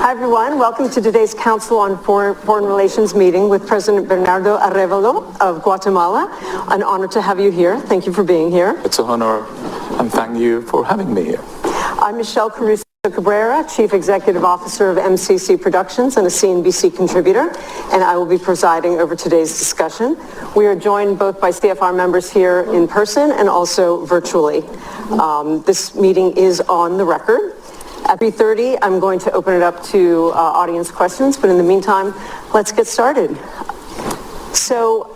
Hi everyone, welcome to today's Council on Foreign Relations meeting with President Bernardo Arévalo of Guatemala. An honor to have you here. Thank you for being here. It's an honor, and thank you for having me here. I'm Michelle Caruso Cabrera, Chief Executive Officer of MCC Productions and a CNBC contributor, and I will be presiding over today's discussion. We are joined both by CFR members here in person and also virtually. This meeting is on the record. At 3:30, I'm going to open it up to audience questions, but in the meantime, let's get started. So,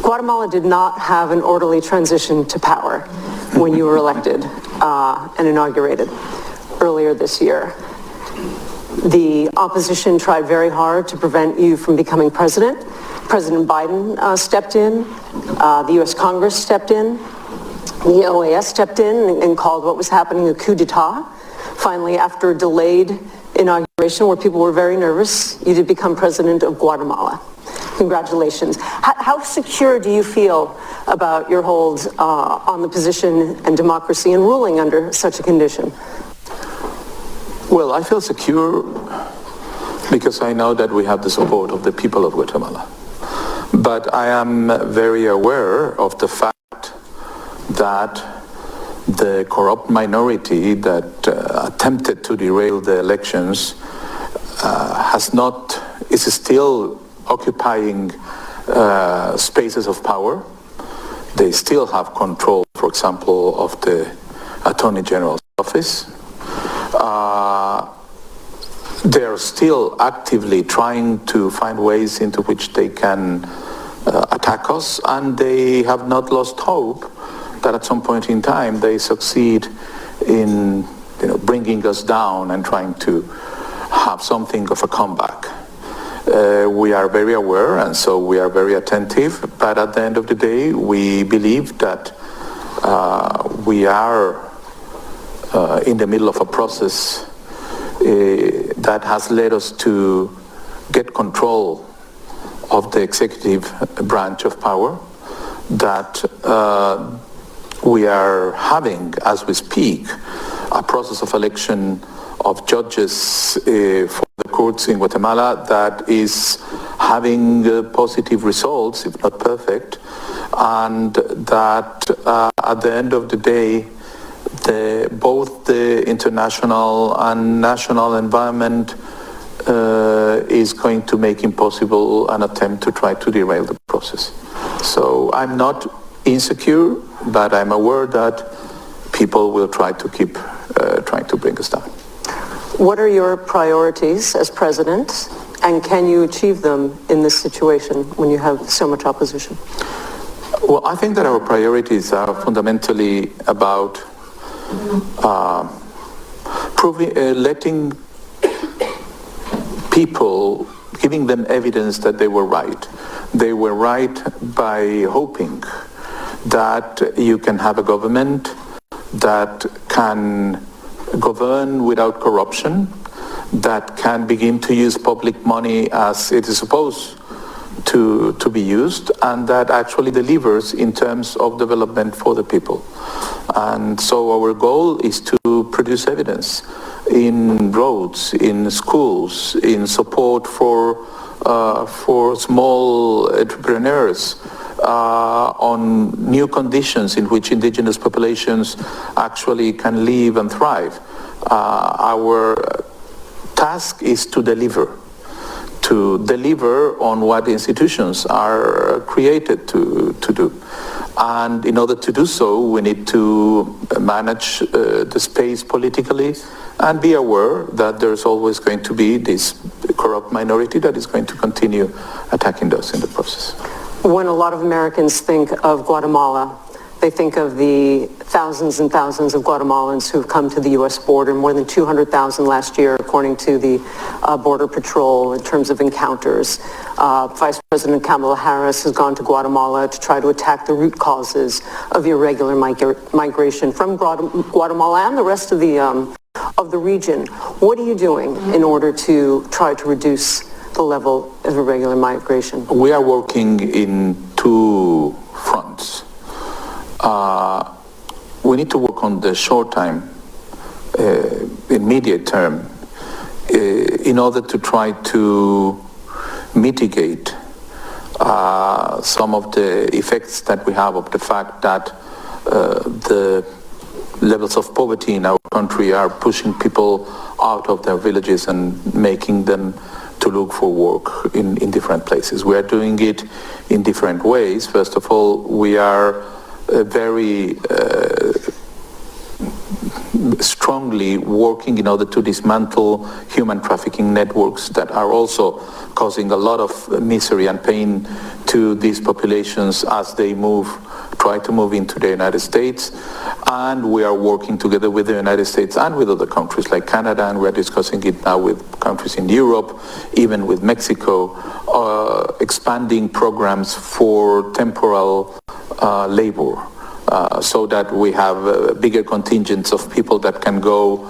Guatemala did not have an orderly transition to power when you were elected and inaugurated earlier this year. The opposition tried very hard to prevent you from becoming president. President Biden stepped in, the US Congress stepped in, the OAS stepped in and called what was happening a coup d'etat. Finally, after a delayed inauguration where people were very nervous, you did become president of Guatemala. Congratulations. How secure do you feel about your hold on the position and democracy and ruling under such a condition? Well, I feel secure because I know that we have the support of the people of Guatemala. But I am very aware of the fact that the corrupt minority that attempted to derail the elections is still occupying spaces of power. They still have control, for example, of the Attorney General's office. They are still actively trying to find ways into which they can attack us, and they have not lost hope that at some point in time they succeed in bringing us down and trying to have something of a comeback. We are very aware, and so we are very attentive, but at the end of the day we believe that we are in the middle of a process that has led us to get control of the executive branch of power, that we are having, as we speak, a process of election of judges for the courts in Guatemala that is having positive results, if not perfect, and that at the end of the day, both the international and national environment is going to make impossible an attempt to try to derail the process. So I'm not insecure, but I'm aware that people will try to keep trying to bring us down. What are your priorities as president, and can you achieve them in this situation when you have so much opposition? Well, I think that our priorities are fundamentally about letting people, giving them evidence that they were right. They were right by hoping that you can have a government that can govern without corruption, that can begin to use public money as it is supposed to be used, and that actually delivers in terms of development for the people. And so our goal is to produce evidence in roads, in schools, in support for small entrepreneurs, on new conditions in which indigenous populations actually can live and thrive. Our task is to deliver on what institutions are created to do. And in order to do so, we need to manage the space politically and be aware that there's always going to be this corrupt minority that is going to continue attacking us in the process. When a lot of Americans think of Guatemala, they think of the thousands and thousands of Guatemalans who've come to the U.S. border, more than 200,000 last year, according to the Border Patrol, in terms of encounters. Vice President Kamala Harris has gone to Guatemala to try to attack the root causes of irregular migration from Guatemala and the rest of the region. What are you doing in order to try to reduce the level of irregular migration? We are working in two fronts. We need to work on the short time, immediate term, in order to try to mitigate some of the effects that we have of the fact that the levels of poverty in our country are pushing people out of their villages and making them to look for work in different places. We are doing it in different ways. First of all, we are very strongly working in order to dismantle human trafficking networks that are also causing a lot of misery and pain to these populations as they try to move into the United States. And we are working together with the United States and with other countries like Canada, and we're discussing it now with countries in Europe, even with Mexico, expanding programs for temporal labor. So that we have bigger contingents of people that can go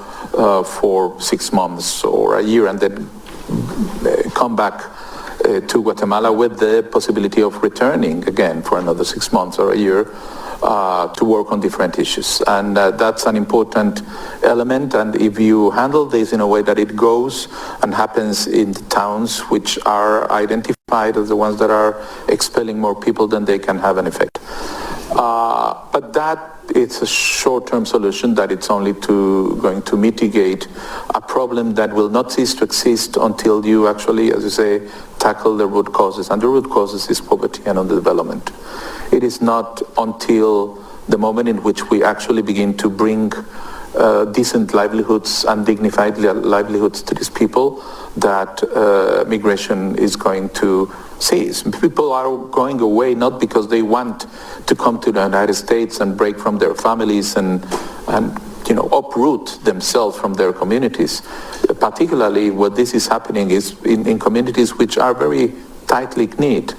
for 6 months or a year and then come back to Guatemala with the possibility of returning again for another 6 months or a year to work on different issues. And that's an important element, and if you handle this in a way that it goes and happens in the towns which are identified as the ones that are expelling more people, then they can have an effect. But that it's a short-term solution, that it's only going to mitigate a problem that will not cease to exist until you actually, as you say, tackle the root causes. And the root causes is poverty and underdevelopment. It is not until the moment in which we actually begin to bring decent livelihoods and dignified livelihoods to these people that migration is going to cease. People are going away not because they want to come to the United States and break from their families and uproot themselves from their communities. Particularly what this is happening is in communities which are very tightly knit.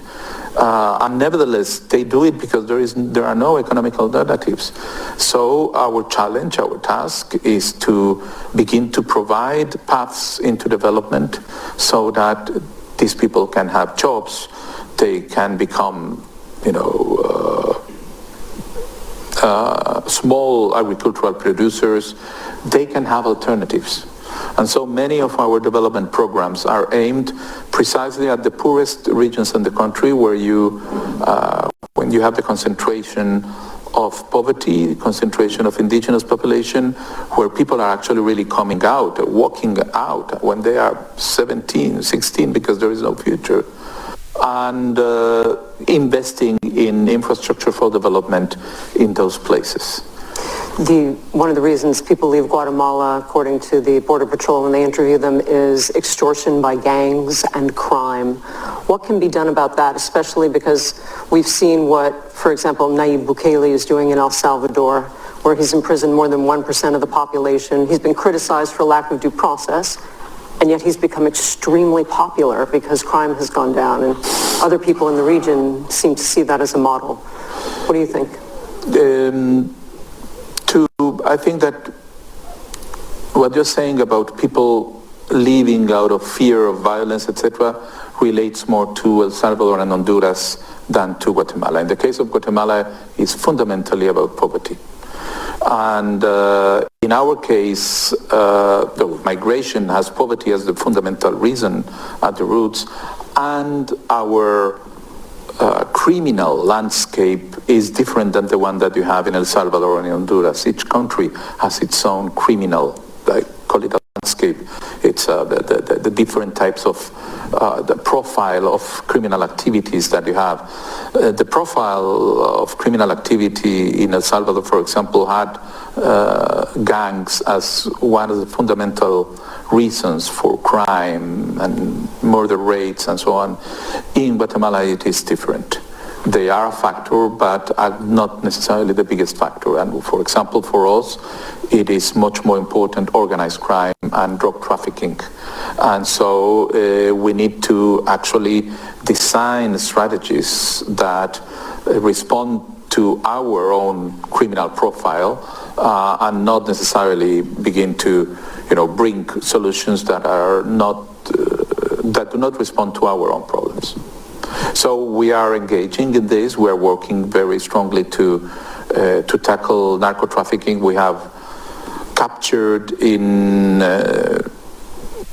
And nevertheless, they do it because there are no economic alternatives. So our challenge, our task is to begin to provide paths into development so that these people can have jobs, they can become, small agricultural producers, they can have alternatives. And so many of our development programs are aimed precisely at the poorest regions in the country where when you have the concentration of poverty, concentration of indigenous population, where people are actually really coming out, walking out when they are 17, 16, because there is no future, and investing in infrastructure for development in those places. One of the reasons people leave Guatemala, according to the Border Patrol when they interview them, is extortion by gangs and crime. What can be done about that, especially because we've seen what, for example, Nayib Bukele is doing in El Salvador, where he's imprisoned more than 1% of the population. He's been criticized for lack of due process, and yet he's become extremely popular because crime has gone down, and other people in the region seem to see that as a model. What do you think? I think that what you're saying about people leaving out of fear of violence, etc., relates more to El Salvador and Honduras than to Guatemala. In the case of Guatemala, it's fundamentally about poverty. And in our case, the migration has poverty as the fundamental reason at the roots, and our criminal landscape is different than the one that you have in El Salvador and in Honduras. Each country has its own criminal, I call it a landscape. It's the different types of, the profile of criminal activities that you have. The profile of criminal activity in El Salvador, for example, had gangs as one of the fundamental reasons for crime and murder rates and so on. In Guatemala, it is different. They are a factor, but are not necessarily the biggest factor. And for example, for us, it is much more important organized crime and drug trafficking. And so we need to actually design strategies that respond to our own criminal profile and not necessarily begin to bring solutions that are not that do not respond to our own problems. So we are engaging in this. We are working very strongly to tackle narco trafficking. We have captured in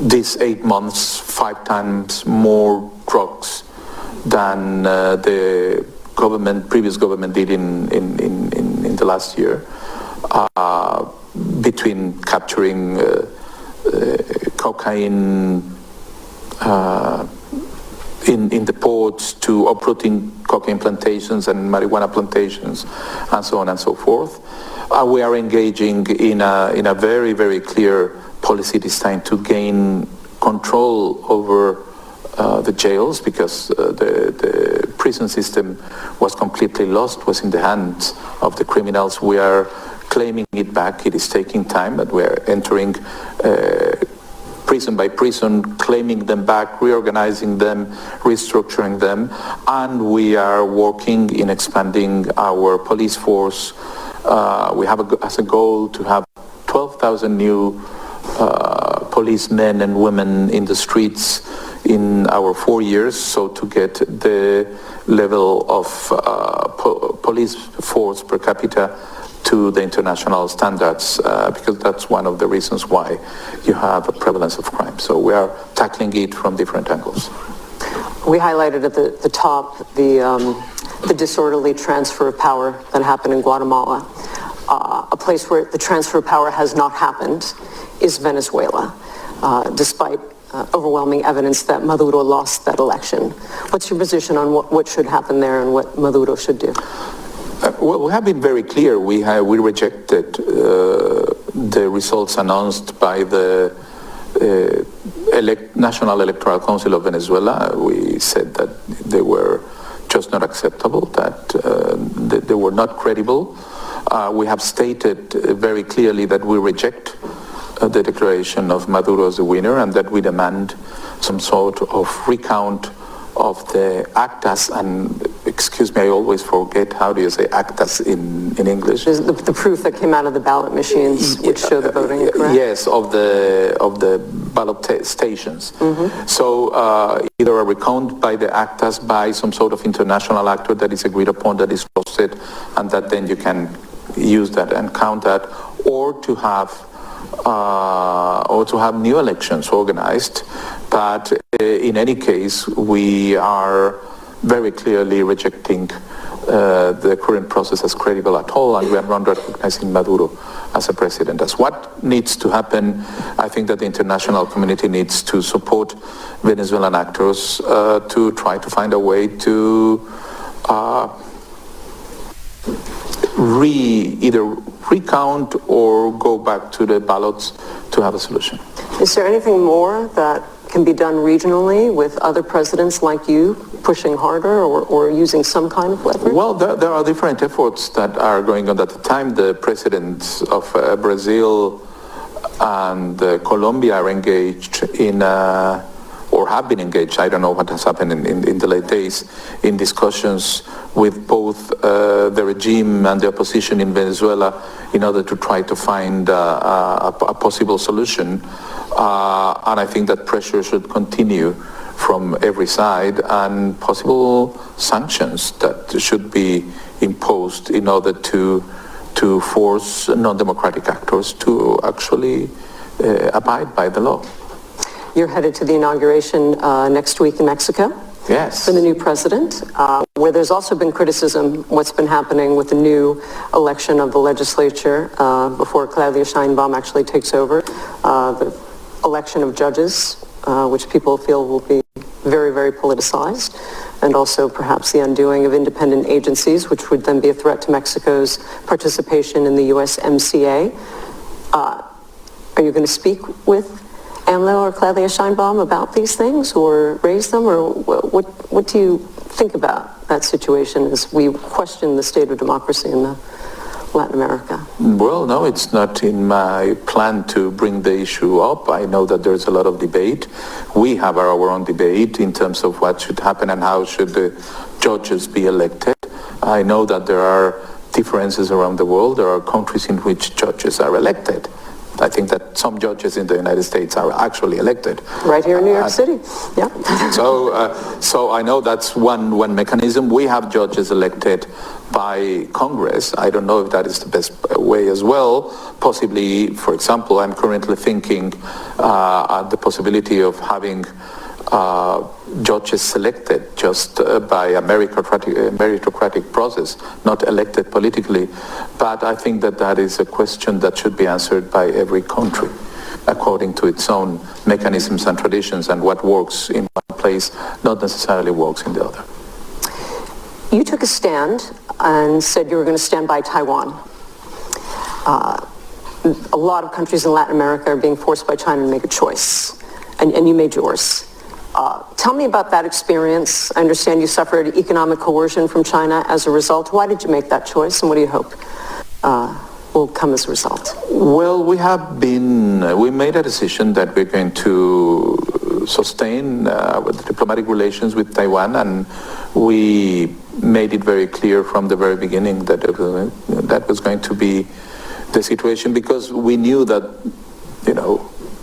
these 8 months, 5 times more drugs than the previous government did in the last year, between capturing cocaine in the ports, to uprooting cocaine plantations and marijuana plantations, and so on and so forth. We are engaging in a very, very clear policy this time to gain control over the jails, because the prison system was completely lost, was in the hands of the criminals. We are claiming it back. It is taking time, but we are entering prison by prison, claiming them back, reorganizing them, restructuring them, and we are working in expanding our police force. We have as a goal to have 12,000 new policemen and women in the streets in our 4 years, so to get the level of police force per capita to the international standards, because that's one of the reasons why you have a prevalence of crime. So we are tackling it from different angles. We highlighted at the top the disorderly transfer of power that happened in Guatemala. A place where the transfer of power has not happened is Venezuela, despite overwhelming evidence that Maduro lost that election. What's your position on what should happen there and what Maduro should do? Well, we have been very clear. We rejected the results announced by the National Electoral Council of Venezuela. We said that they were just not acceptable, that they were not credible. We have stated very clearly that we reject the declaration of Maduro as the winner, and that we demand some sort of recount of the actas, and excuse me, I always forget, how do you say actas in English? The proof that came out of the ballot machines, which show the voting, correct? Yes, of the ballot stations. Mm-hmm. So either a recount by the actas by some sort of international actor that is agreed upon, that is trusted, and that then you can use that and count that, or to have new elections organized. But in any case, we are very clearly rejecting the current process as credible at all, and we are not recognizing Maduro as a president. As what needs to happen, I think that the international community needs to support Venezuelan actors to try to find a way to either recount or go back to the ballots to have a solution. Is there anything more that can be done regionally with other presidents like you pushing harder or using some kind of leverage? Well, there are different efforts that are going on at the time. The presidents of Brazil and Colombia are engaged in or have been engaged, I don't know what has happened in the late days, in discussions with both the regime and the opposition in Venezuela in order to try to find a possible solution. And I think that pressure should continue from every side, and possible sanctions that should be imposed in order to force non-democratic actors to actually abide by the law. You're headed to the inauguration next week in Mexico. Yes. For the new president, where there's also been criticism what's been happening with the new election of the legislature before Claudia Sheinbaum actually takes over, the election of judges, which people feel will be very, very politicized, and also perhaps the undoing of independent agencies, which would then be a threat to Mexico's participation in the USMCA. Are you going to speak with AMLO or Claudia Sheinbaum about these things, or raise them, or what do you think about that situation as we question the state of democracy in Latin America? Well, no, it's not in my plan to bring the issue up. I know that there's a lot of debate. We have our own debate in terms of what should happen and how should the judges be elected. I know that there are differences around the world. There are countries in which judges are elected. I think that some judges in the United States are actually elected. Right here in New York City, yeah. So I know that's one mechanism. We have judges elected by Congress. I don't know if that is the best way as well. Possibly, for example, I'm currently thinking the possibility of having judges selected just by a meritocratic process, not elected politically. But I think that is a question that should be answered by every country according to its own mechanisms and traditions, and what works in one place not necessarily works in the other. You took a stand and said you were going to stand by Taiwan. A lot of countries in Latin America are being forced by China to make a choice, and you made yours. Tell me about that experience. I understand you suffered economic coercion from China as a result. Why did you make that choice, and what do you hope will come as a result? Well, we made a decision that we're going to sustain diplomatic relations with Taiwan, and we made it very clear from the very beginning that that was going to be the situation, because we knew that,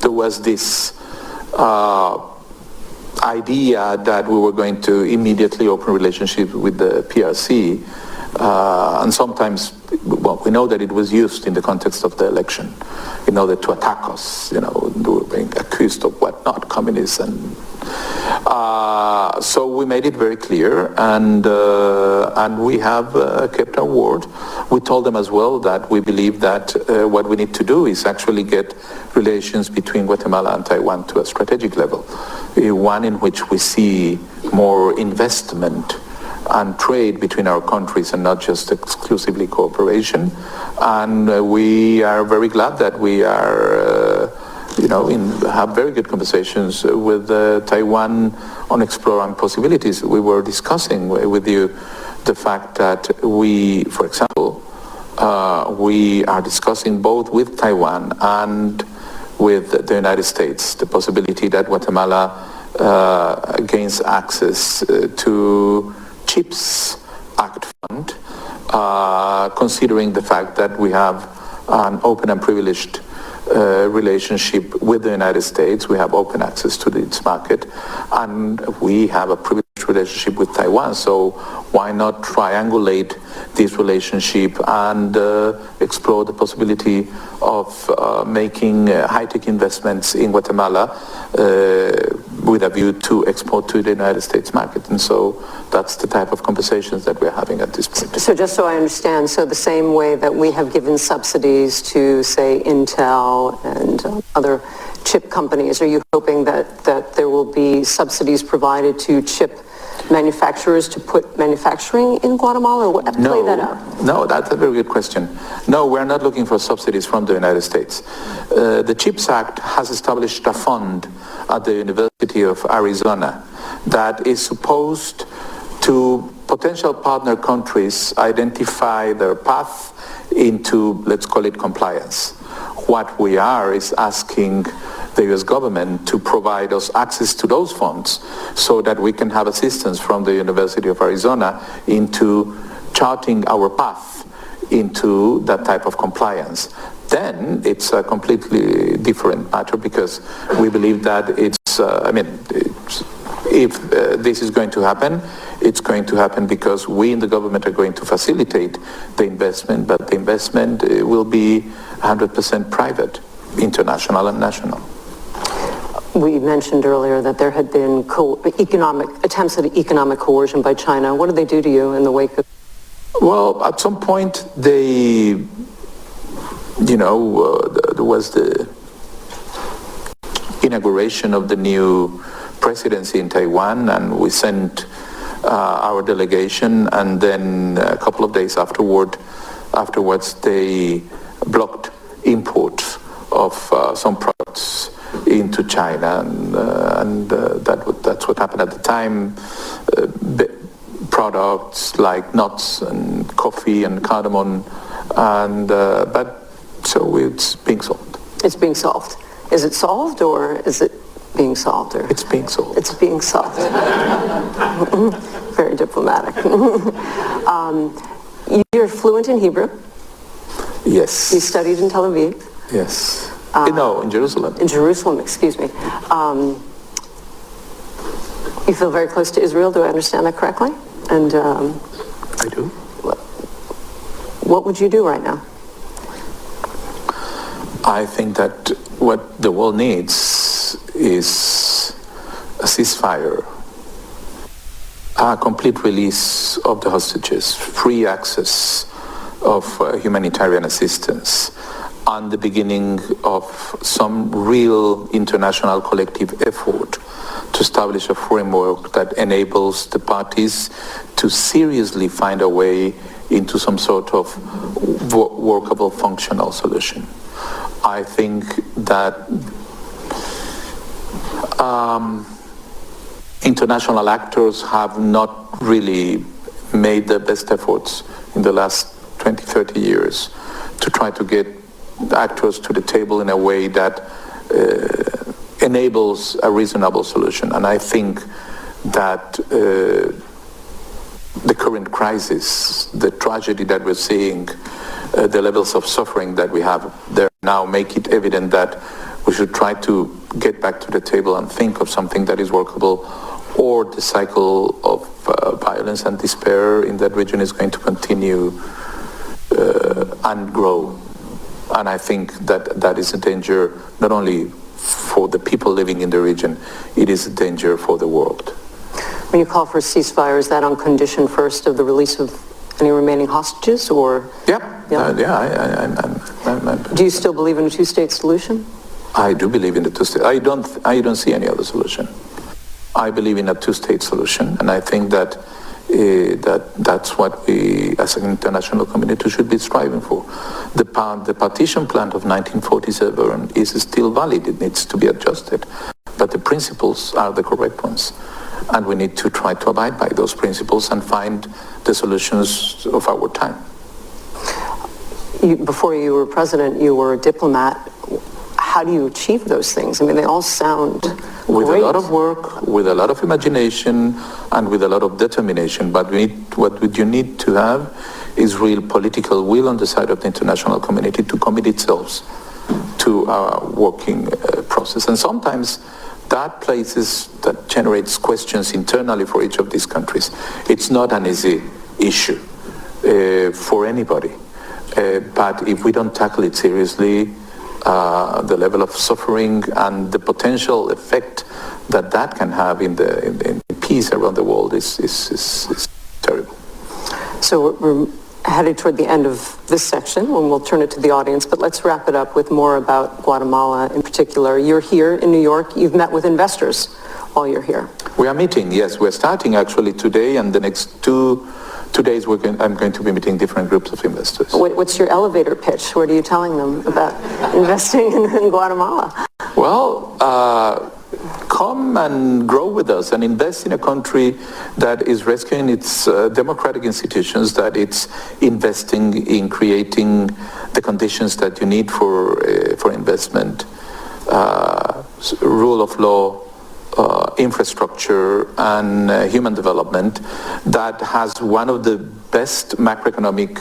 there was this idea that we were going to immediately open relationships with the PRC, and sometimes, we know that it was used in the context of the election in order to attack us. We were being accused of whatnot, communists, and so we made it very clear, and we have kept our word. We told them as well that we believe that what we need to do is actually get relations between Guatemala and Taiwan to a strategic level, one in which we see more investment and trade between our countries and not just exclusively cooperation. And we are very glad that we are have very good conversations with Taiwan on exploring possibilities. We were discussing with you the fact that we, for example, we are discussing both with Taiwan and with the United States the possibility that Guatemala gains access to CHIPS Act fund, considering the fact that we have an open and privileged relationship with the United States. We have open access to its market, and we have a privileged relationship with Taiwan. So why not triangulate this relationship and explore the possibility of making high-tech investments in Guatemala with a view to export to the United States market? And so that's the type of conversations that we're having at this point. So just so I understand, so the same way that we have given subsidies to, say, Intel and other chip companies, are you hoping that there will be subsidies provided to chip manufacturers to put manufacturing in Guatemala, or what? Play that out. No, that's a very good question. No, we're not looking for subsidies from the United States. The CHIPS Act has established a fund at the University of Arizona that is supposed to potential partner countries identify their path into, let's call it, compliance. What we are is asking the U.S. government to provide us access to those funds so that we can have assistance from the University of Arizona into charting our path into that type of compliance. Then it's a completely different matter, because we believe that if this is going to happen, it's going to happen because we in the government are going to facilitate the investment, but the investment will be 100% private, international and national. We mentioned earlier that there had been attempts at economic coercion by China. What did they do to you in the wake of? Well, at some point there was the inauguration of the new presidency in Taiwan, and we sent our delegation, and then a couple of days afterwards they blocked imports of some products into China, and that's what happened at the time. Products like nuts and coffee and cardamom, and so it's being solved. It's being solved. Is it solved, or is it being solved? Or? It's being solved. It's being solved. Very diplomatic. You're fluent in Hebrew. Yes. You studied in Tel Aviv. Yes. No, in Jerusalem. In Jerusalem, excuse me. You feel very close to Israel, do I understand that correctly? And I do. what would you do right now? I think that what the world needs is a ceasefire, a complete release of the hostages, free access of humanitarian assistance, and the beginning of some real international collective effort to establish a framework that enables the parties to seriously find a way into some sort of workable, functional solution. I think that international actors have not really made the best efforts in the last 20, 30 years to try to get actors to the table in a way that enables a reasonable solution. And I think that the current crisis, the tragedy that we're seeing, the levels of suffering that we have there now make it evident that we should try to get back to the table and think of something that is workable, or the cycle of violence and despair in that region is going to continue and grow. And I think that that is a danger not only for the people living in the region, it is a danger for the world. When you call for a ceasefire, is that on condition first of the release of any remaining hostages, or? Yeah. Do you still believe in a two-state solution? I do believe in the two-state. I don't see any other solution. I believe in a two-state solution, and I think that that's what we, as an international community, should be striving for. The partition plan of 1947 is still valid. It needs to be adjusted, but the principles are the correct ones, and we need to try to abide by those principles and find the solutions of our time. Before you were president, you were a diplomat. How do you achieve those things? I mean, they all sound with great. A lot of work, with a lot of imagination, and with a lot of determination. But what you need to have is real political will on the side of the international community to commit itself to our working process. And sometimes that generates questions internally for each of these countries. It's not an easy issue for anybody. But if we don't tackle it seriously, the level of suffering and the potential effect that can have in peace around the world is terrible. So we're headed toward the end of this section when we'll turn it to the audience, but let's wrap it up with more about Guatemala in particular. You're here in New York. You've met with investors while you're here. We are meeting, yes. We're starting actually today, and the next two days I'm going to be meeting different groups of investors. What's your elevator pitch? What are you telling them about investing in Guatemala? Well, come and grow with us and invest in a country that is rescuing its democratic institutions, that it's investing in creating the conditions that you need for investment, rule of law, infrastructure, and human development, that has one of the best macroeconomic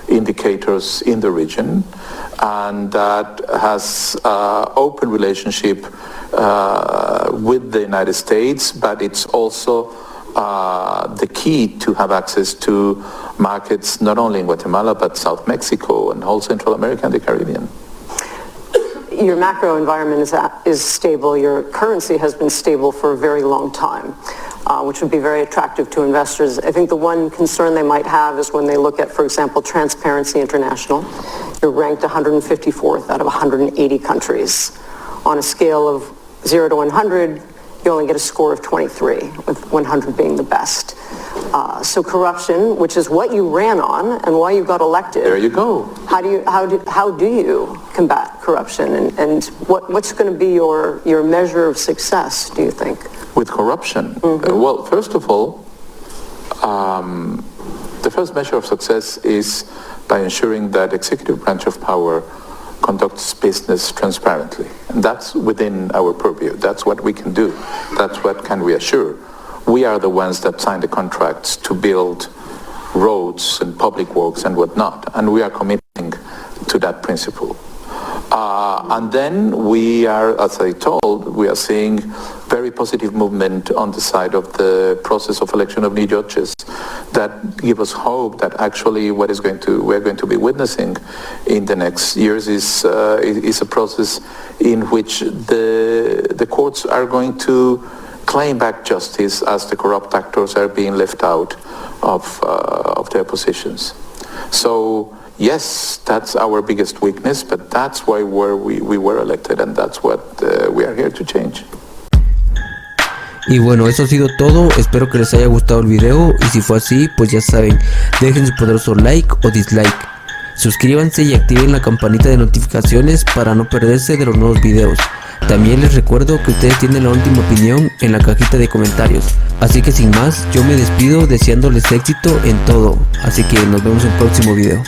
indicators in the region, and that has open relationship with the United States, but it's also the key to have access to markets not only in Guatemala, but South Mexico and whole Central America and the Caribbean. Your macro environment is stable. Your currency has been stable for a very long time, which would be very attractive to investors. I think the one concern they might have is when they look at, for example, Transparency International. You're ranked 154th out of 180 countries. On a scale of 0 to 100, you only get a score of 23, with 100 being the best. So corruption, which is what you ran on and why you got elected. There you go. How do you combat corruption, and what's going to be your measure of success, do you think? With corruption? Mm-hmm. Well, first of all, the first measure of success is by ensuring that executive branch of power conducts business transparently. And that's within our purview. That's what we can do. That's what can we assure. We are the ones that sign the contracts to build roads and public works and whatnot, and we are committing to that principle. And then we are, as I told, we are seeing very positive movement on the side of the process of election of new judges that give us hope that actually what we're going to be witnessing in the next years is a process in which the courts are going to claim back justice as the corrupt actors are being left out of their positions. So yes, that's our biggest weakness, but that's why we were elected, and that's what we are here to change. Y bueno, eso ha sido todo, espero que les haya gustado el video y si fue así, pues ya saben, dejen su poderoso like o dislike, suscríbanse y activen la campanita de notificaciones para no perderse de los nuevos videos. También les recuerdo que ustedes tienen la última opinión en la cajita de comentarios, así que sin más, yo me despido deseándoles éxito en todo, así que nos vemos en el próximo video.